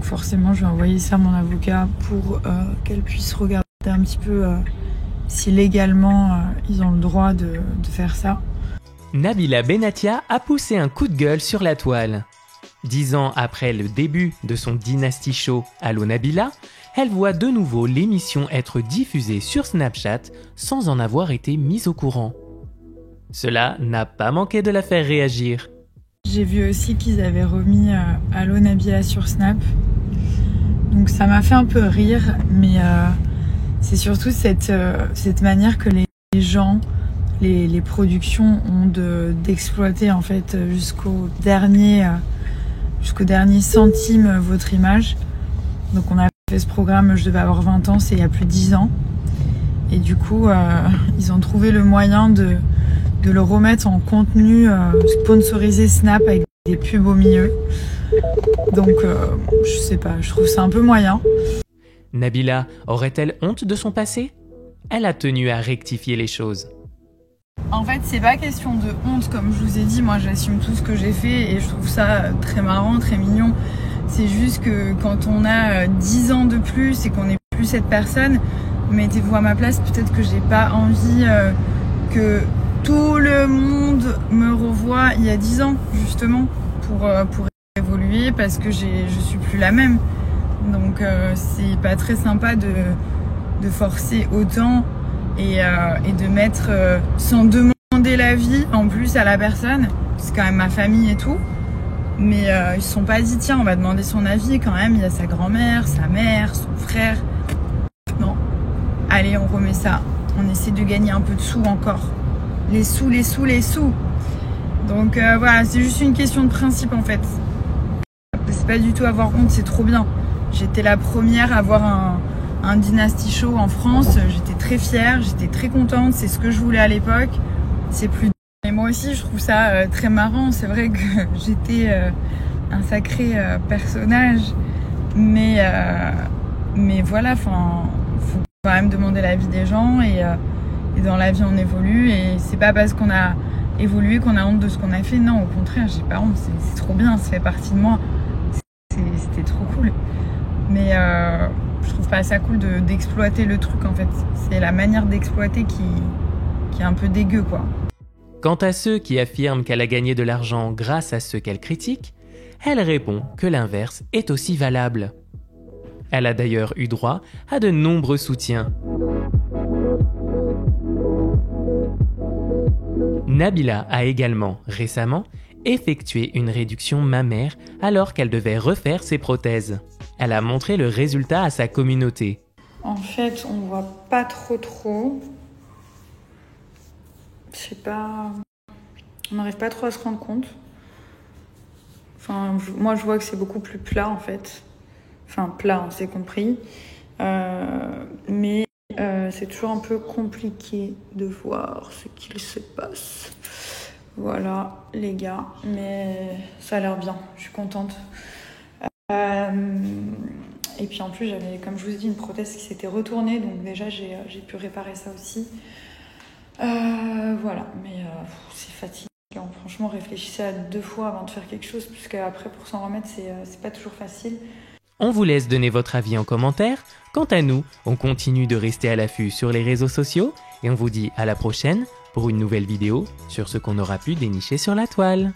forcément je vais envoyer ça à mon avocat pour qu'elle puisse regarder un petit peu si légalement ils ont le droit de faire ça. Nabila Benatia a poussé un coup de gueule sur la toile. 10 ans après le début de son Dynasty Show Allo Nabila, elle voit de nouveau l'émission être diffusée sur Snapchat sans en avoir été mise au courant. Cela n'a pas manqué de la faire réagir. J'ai vu aussi qu'ils avaient remis Allo Nabila sur Snap. Donc ça m'a fait un peu rire, mais c'est surtout cette manière que les gens, les productions ont d'exploiter en fait jusqu'au dernier centime votre image. Donc on a fait ce programme, je devais avoir 20 ans, c'est il y a plus de 10 ans. Et du coup, ils ont trouvé le moyen de le remettre en contenu sponsorisé Snap avec des pubs au milieu. Donc, je sais pas, je trouve ça un peu moyen. Nabila aurait-elle honte de son passé? Elle a tenu à rectifier les choses. En fait, c'est pas question de honte, comme je vous ai dit, moi j'assume tout ce que j'ai fait et je trouve ça très marrant, très mignon. C'est juste que quand on a 10 ans de plus et qu'on n'est plus cette personne, mettez-vous à ma place, peut-être que j'ai pas envie que tout le monde me revoie il y a 10 ans, justement, pour évoluer, parce que je suis plus la même. Donc c'est pas très sympa de forcer autant et de mettre sans demander l'avis en plus à la personne. C'est quand même ma famille et tout. Mais ils se sont pas dit, tiens, on va demander son avis quand même. Il y a sa grand-mère, sa mère, son frère. Non. Allez, on remet ça. On essaie de gagner un peu de sous encore. Les sous, les sous, les sous. Donc voilà, c'est juste une question de principe en fait. C'est pas du tout avoir honte, c'est trop bien. J'étais la première à avoir un Dynasty Show en France. J'étais très fière, j'étais très contente. C'est ce que je voulais à l'époque. C'est plus... Et moi aussi, je trouve ça très marrant. C'est vrai que j'étais un sacré personnage. Mais voilà, faut quand même demander l'avis des gens. Et dans la vie, on évolue. Et c'est pas parce qu'on a évolué qu'on a honte de ce qu'on a fait. Non, au contraire, j'ai pas honte. C'est trop bien, ça fait partie de moi. C'était trop cool. Mais je trouve pas ça cool d'exploiter le truc, en fait. C'est la manière d'exploiter qui est un peu dégueu, quoi. Quant à ceux qui affirment qu'elle a gagné de l'argent grâce à ceux qu'elle critique, elle répond que l'inverse est aussi valable. Elle a d'ailleurs eu droit à de nombreux soutiens. Nabila a également, récemment, effectué une réduction mammaire alors qu'elle devait refaire ses prothèses. Elle a montré le résultat à sa communauté. En fait, on voit pas trop. Je sais pas, on n'arrive pas trop à se rendre compte. Enfin, moi je vois que c'est beaucoup plus plat en fait. Enfin plat, on s'est compris. Mais c'est toujours un peu compliqué de voir ce qu'il se passe. Voilà les gars, mais ça a l'air bien, je suis contente. Et puis en plus j'avais, comme je vous ai dit, une prothèse qui s'était retournée, donc déjà j'ai pu réparer ça aussi. Voilà, mais c'est fatigant. Franchement, réfléchissez à 2 fois avant de faire quelque chose, puisque après pour s'en remettre, c'est pas toujours facile. On vous laisse donner votre avis en commentaire. Quant à nous, on continue de rester à l'affût sur les réseaux sociaux et on vous dit à la prochaine pour une nouvelle vidéo sur ce qu'on aura pu dénicher sur la toile.